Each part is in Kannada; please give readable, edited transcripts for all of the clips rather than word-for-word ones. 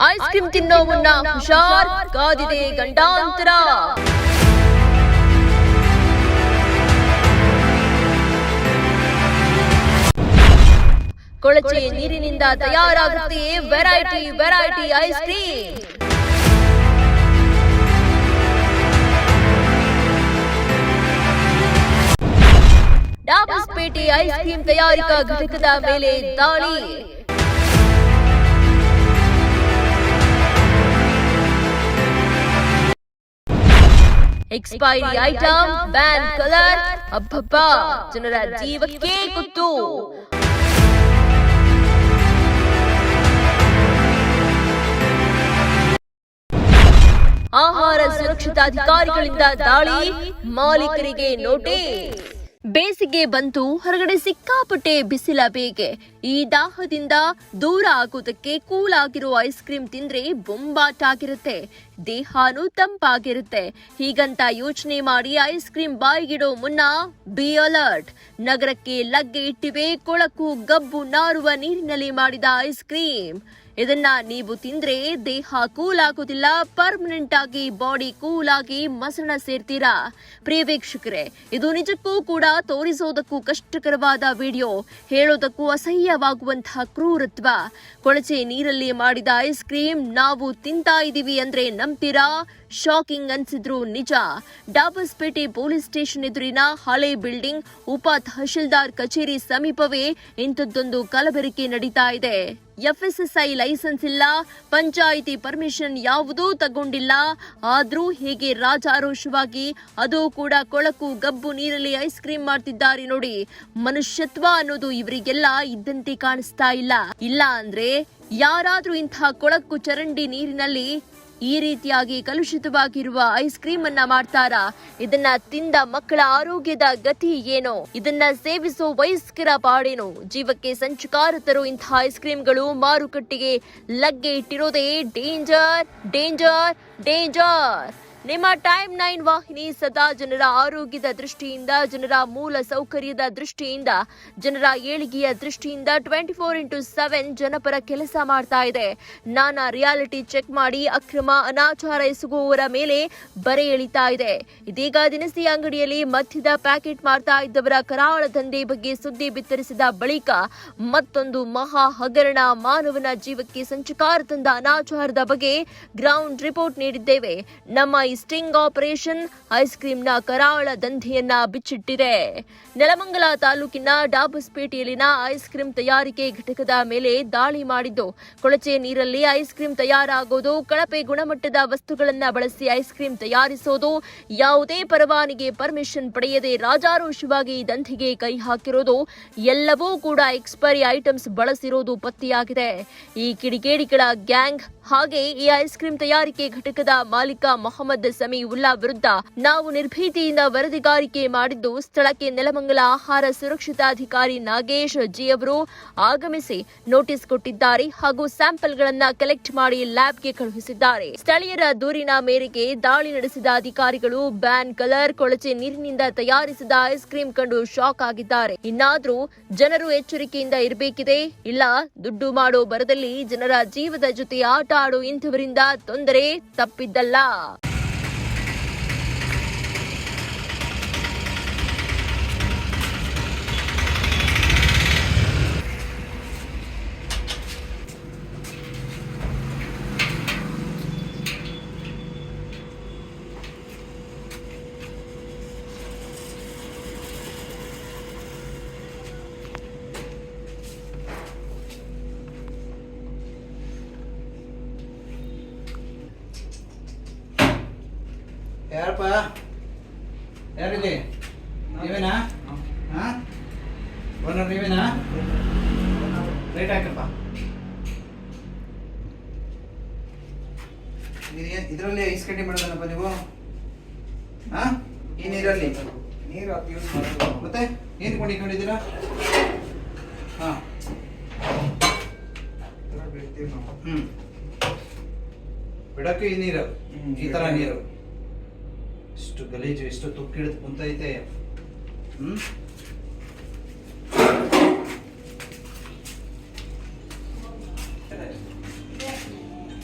ಐಸ್ ಕ್ರೀಮ್ ತಿನ್ನೋ ಮುನ್ನ ಹುಷಾರ್, ಕಾದಿದೆ ಗಂಡಾಂತರ. ಕೊಳಚೆ ನೀರಿನಿಂದ ತಯಾರಾಗುತ್ತೆ variety variety ice cream. Dabaspete ice cream ತಯಾರಿಕಾ ಘಟಕದ ಮೇಲೆ ದಾಳಿ. ಎಕ್ಸ್ಪೈರಿ ಐಟಮ್, ಬ್ಯಾನ್ ಕಲರ್, ಅಬ್ಬಬ್ಬಾ ಜನರ ಜೀವಕ್ಕೆ ಕುತ್ತು. ಆಹಾರ ಸುರಕ್ಷತಾಧಿಕಾರಿಗಳಿಂದ ದಾಳಿ, ಮಾಲೀಕರಿಗೆ ನೋಟಿಸ್. ಬೇಸಿಗೆ ಬಂತು, ಹೊರಗಡೆ ಸಿಕ್ಕಾಪಟ್ಟೆ ಬಿಸಿಲ ಬೇಗೆ. ಈ ದಾಹದಿಂದ ದೂರ ಆಗೋದಕ್ಕೆ ಕೂಲ್ ಆಗಿರೋ ಐಸ್ ಕ್ರೀಮ್ ತಿಂದ್ರೆ ಬೊಂಬಾಟ್ ಆಗಿರುತ್ತೆ, ದೇಹಾನು ತಂಪಾಗಿರುತ್ತೆ. ಹೀಗಂತ ಯೋಚನೆ ಮಾಡಿ ಐಸ್ ಕ್ರೀಮ್ ಬಾಯಿಗಿಡೋ ಮುನ್ನ ಬಿ ಅಲರ್ಟ್. ನಗರಕ್ಕೆ ಲಗ್ಗೆ ಇಟ್ಟಿವೆ ಕೊಳಕು ಗಬ್ಬು ನಾರುವ ನೀರಿನಲ್ಲಿ ಮಾಡಿದ ಐಸ್ ಕ್ರೀಮ್. ಇದನ್ನ ನೀವು ತಿಂದ್ರೆ ದೇಹ ಕೂಲ್ ಆಗೋದಿಲ್ಲ, ಪರ್ಮನೆಂಟ್ ಆಗಿ ಬಾಡಿ ಕೂಲ್ ಆಗಿ ಮಸಣ ಸೇರ್ತೀರಾ. ಪ್ರಿಯ ವೀಕ್ಷಕರೇ, ಇದು ನಿಜಕ್ಕೂ ಕೂಡ ತೋರಿಸೋದಕ್ಕೂ ಕಷ್ಟಕರವಾದ ವಿಡಿಯೋ, ಹೇಳೋದಕ್ಕೂ ಅಸಹ್ಯವಾಗುವಂತಹ ಕ್ರೂರತ್ವ. ಕೊಳಚೆ ನೀರಲ್ಲಿ ಮಾಡಿದ ಐಸ್ ಕ್ರೀಮ್ ನಾವು ತಿಂತಾ ಇದೀವಿ ಅಂದ್ರೆ ನಂಬ್ತೀರಾ? ಶಾಕಿಂಗ್ ಅನ್ಸಿದ್ರು ನಿಜ. ಡಾಬಸ್ಪೇಟೆ ಪೊಲೀಸ್ ಸ್ಟೇಷನ್ ಎದುರಿನ ಹಳೆ ಬಿಲ್ಡಿಂಗ್ ಉಪ ತಹಶೀಲ್ದಾರ್ ಕಚೇರಿ ಸಮೀಪವೇ ಇಂಥದ್ದೊಂದು ಕಲಬೆರಕೆ ನಡೀತಾ ಇದೆ. ಎಫ್ಎಸ್ಎಸ್ಐ ಲೈಸೆನ್ಸ್ ಇಲ್ಲ, ಪಂಚಾಯಿತಿ ಪರ್ಮಿಷನ್ ಯಾವುದೂ ತಗೊಂಡಿಲ್ಲ. ಆದ್ರೂ ಹೇಗೆ ರಾಜಾರೋಷವಾಗಿ, ಅದು ಕೂಡ ಕೊಳಕು ಗಬ್ಬು ನೀರಲ್ಲಿ ಐಸ್ ಕ್ರೀಮ್ ಮಾಡ್ತಿದ್ದಾರೆ ನೋಡಿ. ಮನುಷ್ಯತ್ವ ಅನ್ನೋದು ಇವರಿಗೆಲ್ಲ ಇದ್ದಂತೆ ಕಾಣಿಸ್ತಾ ಇಲ್ಲ ಅಂದ್ರೆ ಯಾರಾದ್ರೂ ಇಂಥ ಕೊಳಕು ಚರಂಡಿ ನೀರಿನಲ್ಲಿ ಈ ರೀತಿಯಾಗಿ ಕಲುಷಿತವಾಗಿರುವ ಐಸ್ ಕ್ರೀಮ್ ಅನ್ನ ಮಾಡ್ತಾರಾ? ಇದನ್ನ ತಿಂದ ಮಕ್ಕಳ ಆರೋಗ್ಯದ ಗತಿ ಏನೋ? ಇದನ್ನ ಸೇವಿಸೋ ವಯಸ್ಕರ ಪಾಡೇನೋ? ಜೀವಕ್ಕೆ ಸಂಚುಕಾರ ತರೋ ಇಂಥ ಐಸ್ ಕ್ರೀಮ್ಗಳು ಮಾರುಕಟ್ಟೆಗೆ ಲಗ್ಗೆ ಇಟ್ಟಿರೋದೇ ಡೇಂಜರ್ ಡೇಂಜರ್ ಡೇಂಜರ್. ನಿಮ್ಮ ಟೈಮ್ 9 ವಾಹಿನಿ ಸದಾ ಜನರ ಆರೋಗ್ಯದ ದೃಷ್ಟಿಯಿಂದ, ಜನರ ಮೂಲ ಸೌಕರ್ಯದ ದೃಷ್ಟಿಯಿಂದ, ಜನರ ಏಳಿಗೆಯ ದೃಷ್ಟಿಯಿಂದ 24x7 ಜನಪರ ಕೆಲಸ ಮಾಡ್ತಾ ಇದೆ. ನಾನಾ ರಿಯಾಲಿಟಿ ಚೆಕ್ ಮಾಡಿ ಅಕ್ರಮ ಅನಾಚಾರ ಎಸಗುವವರ ಮೇಲೆ ಬರೆ ಎಳಿತಾ ಇದೆ. ಇದೀಗ ದಿನಸಿ ಅಂಗಡಿಯಲ್ಲಿ ಮದ್ಯದ ಪ್ಯಾಕೆಟ್ ಮಾಡ್ತಾ ಇದ್ದವರ ಕರಾಳ ದಂಧೆ ಬಗ್ಗೆ ಸುದ್ದಿ ಬಿತ್ತರಿಸಿದ ಬಳಿಕ ಮತ್ತೊಂದು ಮಹಾ ಹಗರಣ, ಮಾನವನ ಜೀವಕ್ಕೆ ಸಂಚಕಾರ ತಂದ ಅನಾಚಾರದ ಬಗ್ಗೆ ಗ್ರೌಂಡ್ ರಿಪೋರ್ಟ್ ನೀಡಿದ್ದೇವೆ. ನಮ್ಮ ಸ್ಟಿಂಗ್ ಆಪರೇಷನ್ ಐಸ್ ಕ್ರೀಮ್ನ ಕರಾಳ ದಂಧೆಯನ್ನ ಬಿಚ್ಚಿಟ್ಟಿದೆ. ನೆಲಮಂಗಲ ತಾಲೂಕಿನ ಡಾಬಸ್ಪೇಟೆಯಲ್ಲಿನ ಐಸ್ ಕ್ರೀಮ್ ತಯಾರಿಕೆ ಘಟಕದ ಮೇಲೆ ದಾಳಿ ಮಾಡಿದ್ದು, ಕೊಳಚೆ ನೀರಲ್ಲಿ ಐಸ್ ಕ್ರೀಮ್ ತಯಾರಾಗೋದು, ಕಳಪೆ ಗುಣಮಟ್ಟದ ವಸ್ತುಗಳನ್ನ ಬಳಸಿ ಐಸ್ ಕ್ರೀಮ್ ತಯಾರಿಸೋದು, ಯಾವುದೇ ಪರವಾನಗಿ ಪರ್ಮಿಷನ್ ಪಡೆಯದೆ ರಾಜಾರೋಷವಾಗಿ ದಂಧೆಗೆ ಕೈ ಹಾಕಿರೋದು, ಎಲ್ಲವೂ ಕೂಡ ಎಕ್ಸ್ಪೈರಿ ಐಟಮ್ಸ್ ಬಳಸಿರೋದು ಪತ್ತೆಯಾಗಿದೆ. ಈ ಕಿಡಿಗೇಡಿಗಳ ಗ್ಯಾಂಗ್ ಹಾಗೆ ಈ ಐಸ್ ಕ್ರೀಮ್ ತಯಾರಿಕೆ ಘಟಕದ ಮಾಲೀಕ ಮೊಹಮ್ಮದ್ ಸಮೀವುಲ್ಲಾ ವಿರುದ್ಧ ನಾವು ನಿರ್ಭೀತಿಯಿಂದ ವರದಿಗಾರಿಕೆ ಮಾಡಿದ್ದು, ಸ್ಥಳಕ್ಕೆ ನೆಲಮಂಗಲ ಆಹಾರ ಸುರಕ್ಷತಾಧಿಕಾರಿ ನಾಗೇಶ್ ಜಿ ಅವರು ಆಗಮಿಸಿ ನೋಟಿಸ್ ಕೊಟ್ಟಿದ್ದಾರೆ ಹಾಗೂ ಸ್ಯಾಂಪಲ್ಗಳನ್ನ ಕಲೆಕ್ಟ್ ಮಾಡಿ ಲ್ಯಾಬ್ಗೆ ಕಳುಹಿಸಿದ್ದಾರೆ. ಸ್ಥಳೀಯರ ದೂರಿನ ಮೇರೆಗೆ ದಾಳಿ ನಡೆಸಿದ ಅಧಿಕಾರಿಗಳು ಬ್ಯಾನ್ ಕಲರ್, ಕೊಳಚೆ ನೀರಿನಿಂದ ತಯಾರಿಸಿದ ಐಸ್ ಕ್ರೀಮ್ ಕಂಡು ಶಾಕ್ ಆಗಿದ್ದಾರೆ. ಇನ್ನಾದ್ರೂ ಜನರು ಎಚ್ಚರಿಕೆಯಿಂದ ಇರಬೇಕಿದೆ. ಇಲ್ಲ ದುಡ್ಡು ಮಾಡೋ ಬರದಲ್ಲಿ ಜನರ ಜೀವದ ಜೊತೆ ಆಟ ಆಡೋ ಇಂಥವರಿಂದ ತೊಂದರೆ ತಪ್ಪಿದ್ದಲ್ಲ. ಯಾರಪ್ಪ? ಯಾರಿಲ್ಲಿ? ನೀವೇನಾ? ಓನರ್ ನೀವೇನಾ? ರೈಟ್ ಹಾಕಪ್ಪ. ಇದರಲ್ಲಿ ಐಸ್ ಕಡ್ಡಿ ಮಾಡೋದನಪ್ಪ ನೀವು? ಈ ನೀರಲ್ಲಿ ನೀರು ಯೂಸ್ ಮಾಡೋದು ಮತ್ತೆ ಏನು ಕೊಂಡಿದ್ದೀರಾ? ಬಿಡಕ್ಕೆ ಈ ನೀರು, ಈ ತರ ನೀರು ಇಷ್ಟು ಗಲೀಜು, ಇಷ್ಟು ತುಕ್ಕು ಹಿಡಿದು ಕುಂತೈತೆ.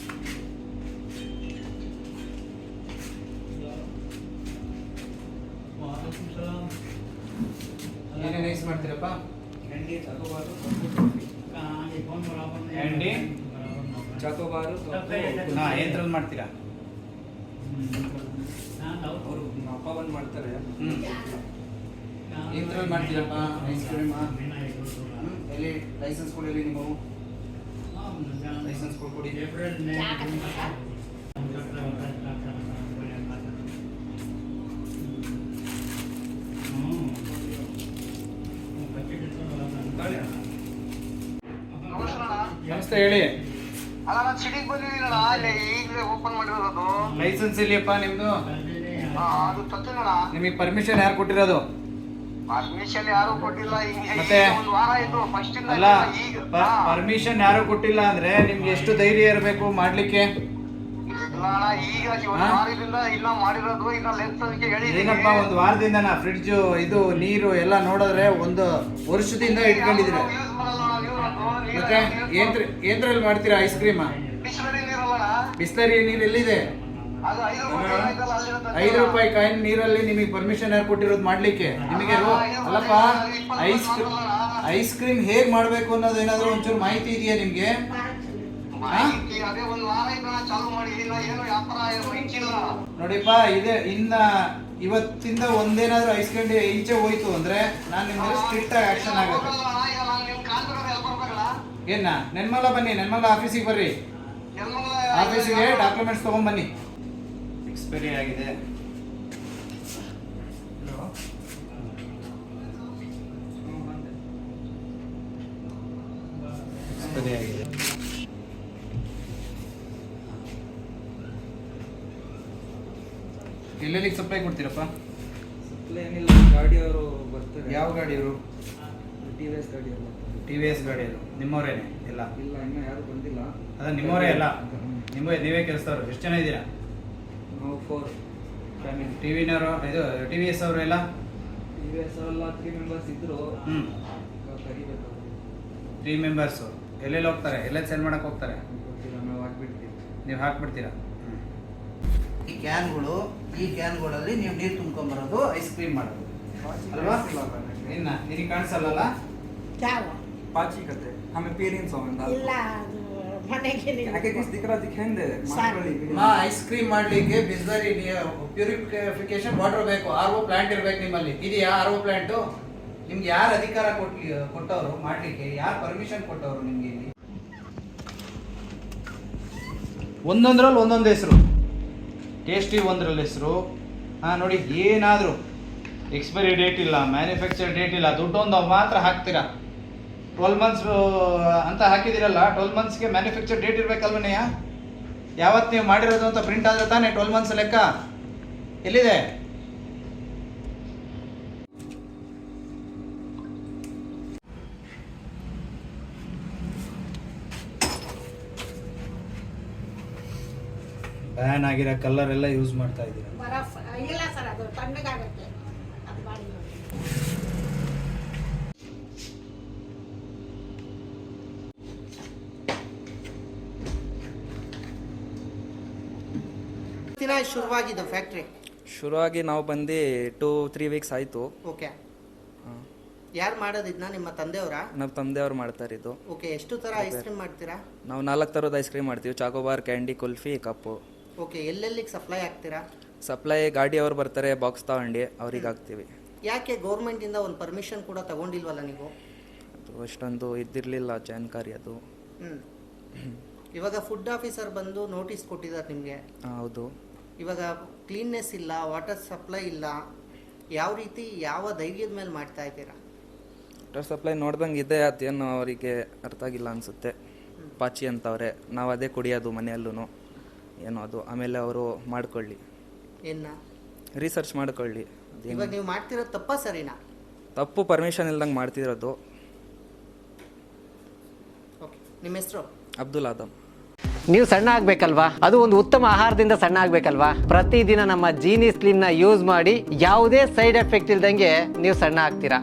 ಮಾಡ್ತೀರಪ್ಪ? ಕ್ಯಾಂಡಿ ಚಾಕೋಬಾರು ಕ್ಯಾಂಡಿ ಚಾಕೋಬಾರು ಏನ್ರಲ್ಲಿ ಮಾಡ್ತೀರಾ? ಅವರು ಅಪ್ಪ ಬಂದು ಮಾಡ್ತಾರೆ. ಏನ್ರಲ್ಲಿ ಮಾಡ್ತೀರಪ್ಪ ಐಸ್ ಕ್ರೀಮ್? ಎಲ್ಲಿ ಲೈಸೆನ್ಸ್ ಕೊಡಿ ನೀವು, ಲೈಸೆನ್ಸ್ ಕೊಡಿ. ನಮಸ್ತೆ, ಹೇಳಿ. ಅಲ್ಲ ನಾನು ಸಿಟಿಗೆ ಬಂದಿದ್ದೀನಣ್ಣ, ಇಲ್ಲಿ ಈಗಲೇ ಓಪನ್ ಮಾಡಿರೋದು. ಲೈಸೆನ್ಸ್ ಎಲ್ಲಿಯಪ್ಪ ನಿಮ್ದು? ಅದು ತತ್ತಿನಣ್ಣ. ನಿಮಗೆ ಪರ್ಮಿಷನ್ ಯಾರು ಕೊಟ್ಟಿರೋದು? ಪರ್ಮಿಷನ್ ಯಾರು ಕೊಟ್ಟಿಲ್ಲ. ಮತ್ತೆ? ಒಂದು ವಾರ ಆಯ್ತು ಫಸ್ಟ್ ಇಂದ. ಅಲ್ಲ, ಈಗ ಪರ್ಮಿಷನ್ ಯಾರು ಕೊಟ್ಟಿಲ್ಲ ಅಂದ್ರೆ ನಿಮ್ಗೆ ಎಷ್ಟು ಧೈರ್ಯ ಇರಬೇಕು ಮಾಡ್ಲಿಕ್ಕೆ? ಇಲ್ಲ ಅಣ್ಣ, ಈಗ ಒಂದು ವಾರದಿಂದ ಇನ್ನ ಮಾಡಿರೋದು, ಇನ್ನ ಲೆನ್ಸ್ ಅದಕ್ಕೆ ಏನಪ್ಪ ಒಂದು ವಾರದಿಂದ ಫ್ರಿಡ್ಜ್ ಇದು ನೀರು ಎಲ್ಲ ನೋಡಿದ್ರೆ ಒಂದು ವರ್ಷದಿಂದ ಇಟ್ಕೊಂಡಿದ್ದೀರ. ಮತ್ತೆ ಏನ್ರಲ್ಲಿ ಮಾಡ್ತೀರಾ ಐಸ್ ಕ್ರೀಮ್? ಬಿಸ್ಲರಿ ನೀರಲ್ಲ ಬಿಸ್ಲರಿ ನೀರು ಎಲ್ಲಿದೆ? ಅದು 5 ರೂಪಾಯಿ ಆಯ್ತಲ್ಲ, ಅಲ್ಲಿರುತ್ತೆ. 5 ರೂಪಾಯಿ ಕಾಯಿನ್ ನೀರಲ್ಲಿ ನಿಮಗೆ ಪರ್ಮಿಷನ್ ಯಾರು ಕೊಟ್ಟಿರೋದು ಮಾಡ್ಲಿಕ್ಕೆ? ನಿಮಗೆ ಅಲ್ಲಪ್ಪ, ಐಸ್ ಕ್ರೀಮ್ ಹೇಗ್ ಮಾಡ್ಬೇಕು ಅನ್ನೋದು ಏನಾದ್ರು ಒಂಚೂರು ಮಾಹಿತಿ ಇದೆಯಾ ನಿಮ್ಗೆ? ಮಾಹಿತಿ ಅದೇ ಒಂದು ವಾರ ಆಯ್ತು ಚಾಲು ಮಾಡಿ, ಇನ್ನ ಏನು ವ್ಯಾಪಾರ ಹೆಚ್ಚಿಲ್ಲ ನೋಡಿಪ್ಪ, ಇದೆ ಇನ್ನ ಇವತ್ತಿಂದ ಒಂದೇನಾದ್ರೂ ಐಸ್ ಕ್ರೀಮ್ ಈಚೆ ಹೋಯ್ತು ಅಂದ್ರೆ ನಾನು ನಿಮ್ಮ ಸ್ಟ್ರಿಕ್ಟ್ ಆಗಿ ಆಕ್ಷನ್ ಆಗುತ್ತೆ. ಈಗ ನಾನು ನಿಮ್ ಕಾಂತರದ ಎಲ್ಲಿ ಬರ್ಬೇಕಲ್ಲ? ಏನ ನೆನ್ಮಲ ಬನ್ನಿ, ನೆನ್ಮಲ ಆಫೀಸಿಗೆ ಬರ್ರಿ. ಆಫೀಸಿಗೆ ಡಾಕ್ಯುಮೆಂಟ್ಸ್ ತಗೊಂಡ್ ಬನ್ನಿ. ಎಕ್ಸ್ಪೈರಿ ಆಗಿದೆ. ಎಕ್ಸ್ಪೈರಿ ಆಗಿದೆ. ಎಲ್ಲೆಲ್ಲಿ ಸಪ್ಲೈ ಕೊಡ್ತೀರಪ್ಪ? ಸಪ್ಲೈ ಏನಿಲ್ಲ, ಗಾಡಿಯವರು ಬರ್ತಾರೆ. ಯಾವ ಗಾಡಿಯವರು? TVS ಗಾಡಿಯವರು ಬರ್ತಾರೆ. TVS ಗಾಡಿಯವರು ನಿಮ್ಮವರೇನೆ ಎಲ್ಲ? ಇಲ್ಲ, ಇನ್ನೂ ಯಾರು ಬಂದಿಲ್ಲ. ಅದ ನಿಮ್ಮವರೇ ಎಲ್ಲ? ನೀವೇ ಕೆಲಸದವರು? ಎಷ್ಟು ಜನ ಇದ್ದೀರಾ? ನಾವು 4 ಫ್ಯಾಮಿಲಿ. ಇದು TVS ಅವರು ಎಲ್ಲ? TVS ಅವರೆಲ್ಲ 3 ಮೆಂಬರ್ಸ್ ಇದ್ರು. ಕರಿಬೇಕು 3 ಮೆಂಬರ್ಸು. ಎಲ್ಲೆಲ್ಲಿ ಹೋಗ್ತಾರೆ? ಎಲ್ಲೆಲ್ಲಿ ಸೆಲ್ ಮಾಡಕ್ಕೆ ಹೋಗ್ತಾರೆ? ಗೊತ್ತಿಲ್ಲ, ನಾವು ಹಾಕ್ಬಿಡ್ತೀವಿ. ನೀವು ಹಾಕ್ಬಿಡ್ತೀರಾ? ಈ ಕ್ಯಾನ್ಗಳಲ್ಲಿ ನೀವು ನೀರು ತುಂಬ್ಕೊಂಬರೋದು, ಐಸ್ ಕ್ರೀಮ್ ಮಾಡೋದು ಅಲ್ವಾ? ಇನ್ನ ನಿನಗೆ ಕಾಣಿಸಲ್ಲ? पाची कहते हैं हमें पेरेंट्स होंगे दाल ಇಲ್ಲ ಮನೆಗೆ आगे किस दिख रहा दिखेंगे ಐಸ್ ಕ್ರೀಮ್ ಮಾಡ್ಲಿಕ್ಕೆ ಬಿಸ್ಲರಿ ಪ್ಯೂರಿಫಿಕೇಶನ್ ವಾಟರ್ ಬೇಕು, RO ಪ್ಲಾಂಟ್ ಇರ್ಬೇಕು ನಿಮ್ಮಲ್ಲಿ. ಇದೆಯಾ RO ಪ್ಲಾಂಟ್? ನಿಮ್ಗೆ ಯಾರು ಅಧಿಕಾರ ಕೊಟ್ಟವರು ಮಾಡ್ಲಿಕ್ಕೆ? ಯಾರು ಪರ್ಮಿಷನ್ ಕೊಟ್ಟವರು ನಿಮ್ಗೆ? ಇಲ್ಲಿ ಒಂದೊಂದ್ರಲ್ಲಿ ಒಂದೊಂದು ಹೆಸರು. ಟೇಸ್ಟಿ ಒಂದ್ರಲ್ಲಿ ಹೆಸರು. ನೋಡಿ, ಏನಾದರೂ ಎಕ್ಸ್ಪೈರಿ ಡೇಟ್ ಇಲ್ಲ, ಮ್ಯಾನುಫ್ಯಾಕ್ಚರ್ ಡೇಟ್ ಇಲ್ಲ, ದುಡ್ಡೊಂದು ಮಾತ್ರ ಹಾಕ್ತೀರಾ. 12 ಮಂತ್ಸ್ ಅಂತ ಹಾಕಿದಿರಲ್ಲ, 12 ಮಂತ್ಸ್ಗೆ ಮ್ಯಾನುಫ್ಯಾಕ್ಚರ್ ಡೇಟ್ ಇರ್ಬೇಕಲ್ವನೆಯ? ಯಾವತ್ತು ನೀವು ಮಾಡಿರೋದು ಅಂತ ಪ್ರಿಂಟ್ ಆದರೆ ತಾನೇ 12 ಮಂತ್ಸ್ ಲೆಕ್ಕ. ಎಲ್ಲಿದೆ? ಬ್ಯಾನ್ ಆಗಿರೋ ಕಲರ್ ಎಲ್ಲ ಯೂಸ್ ಮಾಡ್ತಾ ಇದ್ದೀರಾ? ಬರಫ್ ಇಲ್ಲ ಸರ್, ಅದು ತಣ್ಣಗಾಗುತ್ತೆ, ಅದು ಮಾಡಿ ನೋಡಿ. ದಿನ ಶುರುವಾಗಿದ್ದು ಫ್ಯಾಕ್ಟ್ರಿ? ಶುರುವಾಗಿ ನಾವು ಬಂದು 2-3 ವೀಕ್ಸ್ ಆಯಿತು. ಓಕೆ. ಯಾರು ಮಾಡೋದಿದ್ನ? ನಿಮ್ಮ ತಂದೆಯವರಾ? ನಮ್ಮ ತಂದೆಯವ್ರು ಮಾಡ್ತಾರೆ ಇದು. ಓಕೆ. ಎಷ್ಟು ಥರ ಐಸ್ ಕ್ರೀಮ್ ಮಾಡ್ತೀರಾ? ನಾವು 4 ಥರದ ಐಸ್ ಕ್ರೀಮ್ ಮಾಡ್ತೀವಿ. ಚಾಕೋಬಾರ್, ಕ್ಯಾಂಡಿ, ಕುಲ್ಫಿ, ಕಪ್ಪು. ಓಕೆ. ಎಲ್ಲೆಲ್ಲಿಗೆ ಸಪ್ಲೈ ಆಗ್ತೀರಾ? ಸಪ್ಲೈ ಗಾಡಿಯವ್ರು ಬರ್ತಾರೆ, ಬಾಕ್ಸ್ ತಗೊಂಡು ಅವ್ರಿಗೆ ಹಾಕ್ತೀವಿ. ಯಾಕೆ ಗೌರ್ಮೆಂಟಿಂದ ಒಂದು ಪರ್ಮಿಷನ್ ಕೂಡ ತಗೊಂಡಿಲ್ವಲ್ಲ ನೀವು? ಅದು ಅಷ್ಟೊಂದು ಇದ್ದಿರಲಿಲ್ಲ ಜಾಣಕಾರಿ ಅದು. ಇವಾಗ ಫುಡ್ ಆಫೀಸರ್ ಬಂದು ನೋಟಿಸ್ ಕೊಟ್ಟಿದ್ದಾರೆ ನಿಮಗೆ. ಹೌದು. ಇವಾಗ ಕ್ಲೀನ್ನೆಸ್ ಇಲ್ಲ, ವಾಟರ್ ಸಪ್ಲೈ ಇಲ್ಲ, ಯಾವ ರೀತಿ ಯಾವ ಧೈರ್ಯದ ಮೇಲೆ ಮಾಡ್ತಾ ಇದ್ದೀರಾ? ವಾಟರ್ ಸಪ್ಲೈ ನೋಡ್ದಂಗೆ ಇದೆ, ಅದೇನು ಅವರಿಗೆ ಅರ್ಥ ಆಗಿಲ್ಲ ಅನಿಸುತ್ತೆ. ಪಾಚಿ ಅಂತವ್ರೆ, ನಾವು ಅದೇ ಕುಡಿಯೋದು ಮನೆಯಲ್ಲೂ. ಏನೋ ಅದು ಆಮೇಲೆ ಅವರು ಮಾಡ್ಕೊಳ್ಳಿ, ಏನ ರಿಸರ್ಚ್ ಮಾಡ್ಕೊಳ್ಳಿ. ಇವಾಗ ನೀವು ಮಾಡ್ತಿರೋದು ತಪ್ಪ ಸರಿನಾ? ತಪ್ಪು, ಪರ್ಮಿಷನ್ ಇಲ್ದಂಗೆ ಮಾಡ್ತಿರೋದು. ಓಕೆ. ನಿಮ್ಮ ಹೆಸರು? ಅಬ್ದುಲ್ ಆದಮ್. ನೀವು ಸಣ್ಣ ಆಗ್ಬೇಕಲ್ವಾ? ಅದು ಒಂದು ಉತ್ತಮ ಆಹಾರದಿಂದ ಸಣ್ಣ ಆಗ್ಬೇಕಲ್ವಾ? ಪ್ರತಿದಿನ ನಮ್ಮ ಜೀನಿ ಸ್ಲಿಮ್ ನ ಯೂಸ್ ಮಾಡಿ ಯಾವುದೇ ಸೈಡ್ ಎಫೆಕ್ಟ್ ಇಲ್ದಂಗೆ ನೀವು ಸಣ್ಣ ಆಗ್ತೀರಾ.